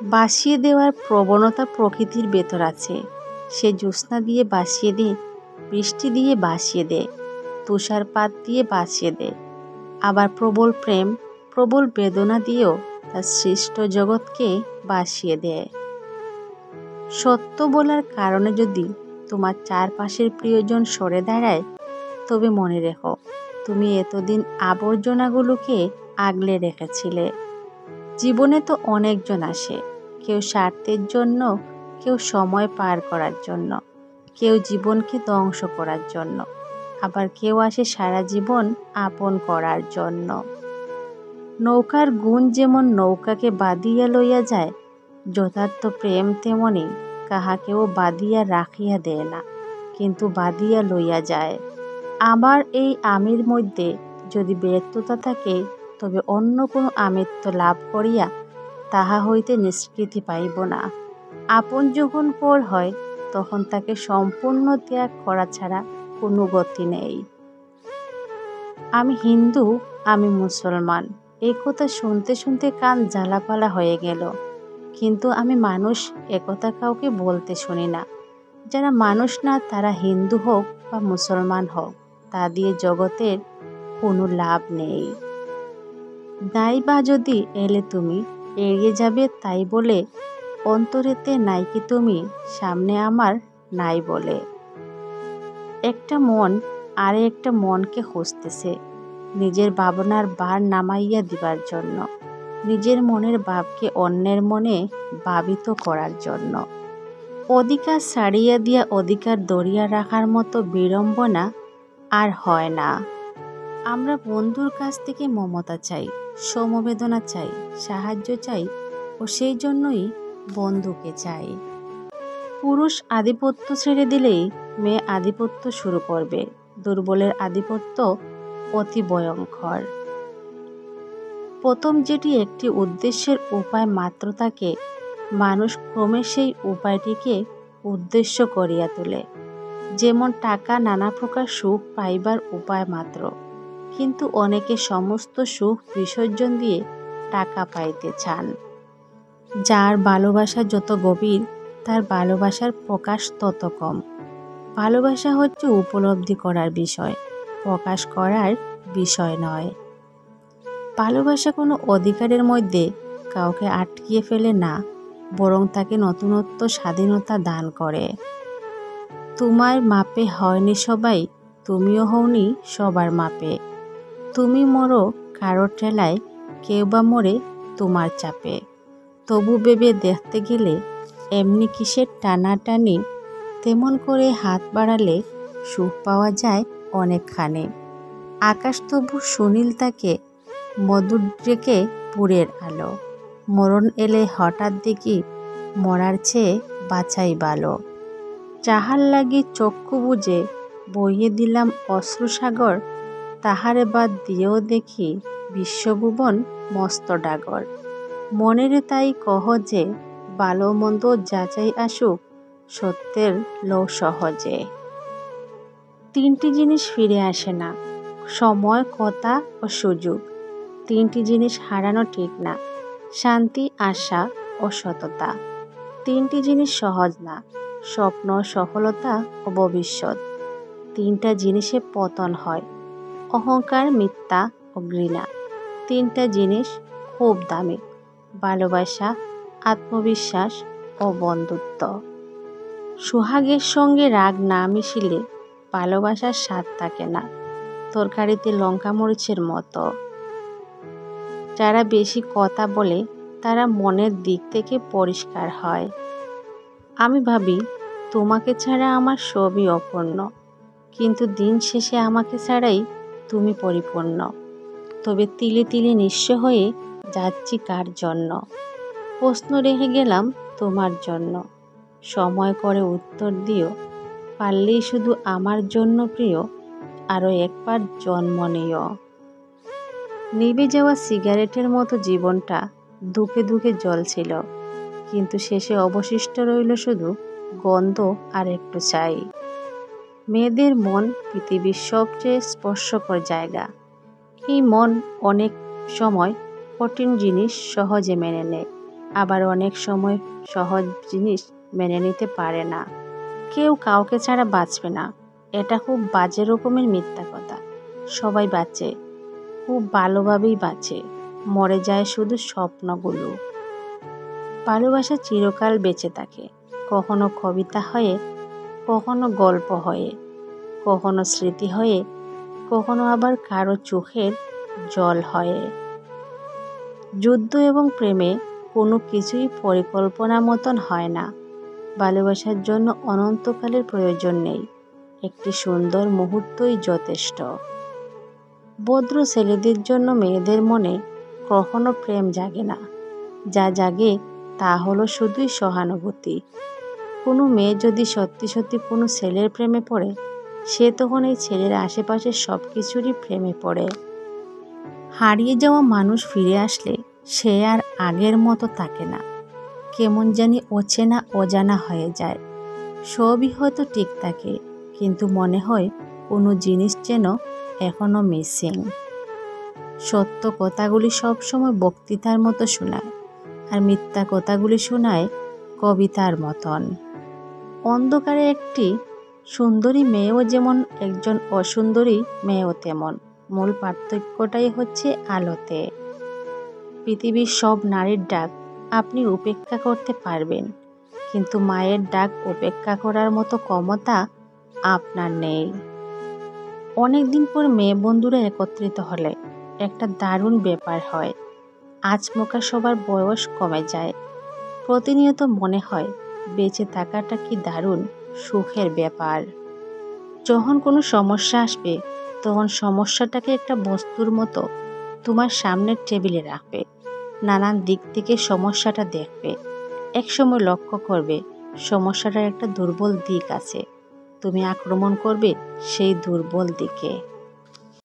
বাসিয়ে দেওয়ার প্রবণতা প্রকৃতির ভেতর আছে। সে জ্যোৎস্না দিয়ে বাসিয়ে দেয়, বৃষ্টি দিয়ে বাসিয়ে দেয়, তুষারপাত দিয়ে বাসিয়ে দেয়। আবার প্রবল প্রেম, প্রবল বেদনা দিয়েও তার সৃষ্ট জগৎকে বাসিয়ে দেয়। সত্য বলার কারণে যদি তোমার চারপাশের প্রিয়জন সরে দাঁড়ায়, তবে মনে রেখো তুমি এতদিন আবর্জনাগুলোকে আগলে রেখেছিলে। জীবনে তো অনেকজন আসে, কেউ স্বার্থের জন্য, কেউ সময় পার করার জন্য, কেউ জীবনকে ধ্বংস করার জন্য, আবার কেউ আসে সারা জীবন আপন করার জন্য। নৌকার গুণ যেমন নৌকাকে বাঁধিয়া লইয়া যায়, যথার্থ প্রেম তেমনি কাহাকেও বাঁধিয়া রাখিয়া দেয় না, কিন্তু বাঁধিয়া লইয়া যায়। আমার এই আমির মধ্যে যদি ব্যর্থতা থাকে, তবে অন্য কোনো আমিত্ব লাভ করিয়া তাহা হইতে নিষ্কৃতি পাইব না। আপন যখন পর হয়, তখন তাকে সম্পূর্ণ ত্যাগ করা ছাড়া কোনো গতি নেই। আমি হিন্দু, আমি মুসলমান, এই কথা শুনতে শুনতে কান জ্বালাপালা হয়ে গেল। কিন্তু আমি মানুষ, একথা কাউকে বলতে শুনি না। যারা মানুষ না, তারা হিন্দু হোক বা মুসলমান হোক, তা দিয়ে জগতের কোনো লাভ নেই। নাই বা যদি এলে তুমি এড়িয়ে যাবে, তাই বলে অন্তরেতে নাই কি তুমি সামনে আমার নাই বলে। একটা মন আরে একটা মনকে খুঁজতেছে নিজের ভাবনার ভার নামাইয়া দিবার জন্য, নিজের মনের ভাবকে অন্যের মনে ভাবিত করার জন্য। অধিকার ছাড়িয়া দিয়া অধিকার ধরিয়া রাখার মতো বিড়ম্বনা আর হয় না। আমরা বন্ধুর কাছ থেকে মমতা চাই, সমবেদনা চাই, সাহায্য চাই, ও সেই জন্যই বন্ধুকে চাই। পুরুষ আধিপত্য ছেড়ে দিলেই মেয়ে আধিপত্য শুরু করবে। দুর্বলের আধিপত্য অতি ভয়ঙ্কর। প্রথম যেটি একটি উদ্দেশ্যের উপায় মাত্র থাকে, মানুষ ক্রমে সেই উপায়টিকে উদ্দেশ্য করিয়া তোলে। যেমন টাকা নানা প্রকার সুখ পাইবার উপায় মাত্র, কিন্তু অনেকে সমস্ত সুখ বিসর্জন দিয়ে টাকা পাইতে চান। যার ভালোবাসা যত গভীর, তার ভালোবাসার প্রকাশ তত কম। ভালোবাসা হচ্ছে উপলব্ধি করার বিষয়, প্রকাশ করার বিষয় নয়। ভালোবাসা কোনো অধিকারের মধ্যে কাউকে আটকিয়ে ফেলে না, বরং তাকে নতুনত্ব, স্বাধীনতা দান করে। তোমার মাপে হয়নি সবাই, তুমিও হওনি সবার মাপে। তুমি মরো কারো ঠেলায়, কেউ বা মরে তোমার চাপে। তবু ভেবে দেখতে গেলে এমনি কিসের টানাটানি, তেমন করে হাত বাড়ালে সুখ পাওয়া যায় অনেকখানি। আকাশ তবু সুনীল থাকে, মধুদ্রেকে পুরের আলো। মরণ এলে হঠাৎ দেখি মরার চেয়ে বাঁচাই ভালো। যাহার লাগি চক্ষু বুজে বইয়ে দিলাম অশ্রুসাগর, তাহারে বাদ দিয়েও দেখি বিশ্বভুবন মস্ত ডাগর। মনেরে তাই কহ যে, ভালো মন্দ যাচাই আসুক, সত্যের লৌ সহজে। তিনটি জিনিস ফিরে আসে না, সময়, কথা ও সুযোগ। তিনটি জিনিস হারানো ঠিক না, শান্তি, আশা ও সততা। তিনটি জিনিস সহজ না, স্বপ্ন, সফলতা ও ভবিষ্যৎ। তিনটা জিনিসে পতন হয়, অহংকার, মিথ্যা ও ঘৃণা। তিনটা জিনিস খুব দামি, ভালোবাসা, আত্মবিশ্বাস ও বন্ধুত্ব। সোহাগের সঙ্গে রাগ না মিশিলে ভালোবাসার স্বাদ থাকে না, তরকারিতে লঙ্কা মরিচের মতো। যারা বেশি কথা বলে তারা মনের দিক থেকে পরিষ্কার হয়। আমি ভাবি তোমাকে ছাড়া আমার সবই অপূর্ণ, কিন্তু দিন শেষে আমাকে ছাড়াই তুমি পরিপূর্ণ। তবে তিলে তিলে নিঃস্ব হয়ে যাচ্ছি কার জন্য? প্রশ্ন রেখে গেলাম তোমার জন্য। সময় করে উত্তর দিও, পারলেই শুধু আমার জন্য প্রিয়, আরও একবার জন্ম নিও। নিভে যাওয়া সিগারেটের মতো জীবনটা ধুকে ধুকে জ্বলছিল, কিন্তু শেষে অবশিষ্ট রইল শুধু গন্ধ আর একটু ছাই। মেয়েদের মন পৃথিবীর সবচেয়ে স্পর্শকর জায়গা। এই মন অনেক সময় কঠিন জিনিস সহজে মেনে নেয়, আবার অনেক সময় সহজ জিনিস মেনে নিতে পারে না। কেউ কাউকে ছাড়া বাঁচবে না, এটা খুব বাজে রকমের মিথ্যা কথা। সবাই বাঁচে, খুব ভালোভাবেই বাঁচে, মরে যায় শুধু স্বপ্নগুলো। ভালোবাসা চিরকাল বেঁচে থাকে, কখনো কবিতা হয়ে, কখনো গল্প হয়ে, কখনো স্মৃতি হয়ে, কখনো আবার কারো চোখের জল হয়ে। যুদ্ধ এবং প্রেমে কোনো কিছুই পরিকল্পনা মতন হয় না। ভালোবাসার জন্য অনন্তকালের প্রয়োজন নেই, একটি সুন্দর মুহূর্তই যথেষ্ট। ভদ্র ছেলেদের জন্য মেয়েদের মনে কখনো প্রেম জাগে না, যা জাগে তা হলো শুধুই সহানুভূতি। কোনো মেয়ে যদি সত্যি সত্যি কোনো ছেলের প্রেমে পড়ে, সে তখন এই ছেলের আশেপাশে সব কিছুরই প্রেমে পড়ে। হারিয়ে যাওয়া মানুষ ফিরে আসলে সে আর আগের মতো থাকে না, কেমন জানি অচেনা অজানা হয়ে যায়। সবই হয়তো ঠিক থাকে, কিন্তু মনে হয় কোনো জিনিস যেন এখনো মিসিং। সত্য কথাগুলি সবসময় বক্তৃতার মতো শোনায়, আর মিথ্যা কথাগুলি শোনায় কবিতার মতন। অন্ধকারে একটি সুন্দরী মেয়েও যেমন একজন অসুন্দরী মেয়েও তেমন, মূল পার্থক্যটাই হচ্ছে আলোতে। পৃথিবীর সব নারীর ডাক আপনি উপেক্ষা করতে পারবেন, কিন্তু মায়ের ডাক উপেক্ষা করার মতো ক্ষমতা আপনার নেই। অনেকদিন পর মেয়ে বন্ধুরা একত্রিত হলে একটা দারুণ ব্যাপার হয়। আচমকা সবার বয়স কমে যায়। প্রতিনিয়ত মনে হয় বেঁচে থাকাটা কি দারুণ সুখের ব্যাপার। যখন কোনো সমস্যা আসবে, তখন সমস্যাটাকে একটা বস্তুর মতো তোমার সামনের টেবিলে রাখবে, নানান দিক থেকে সমস্যাটা দেখবে। একসময় লক্ষ্য করবে সমস্যাটার একটা দুর্বল দিক আছে, তুমি আক্রমণ করবে সেই দুর্বল দিকে।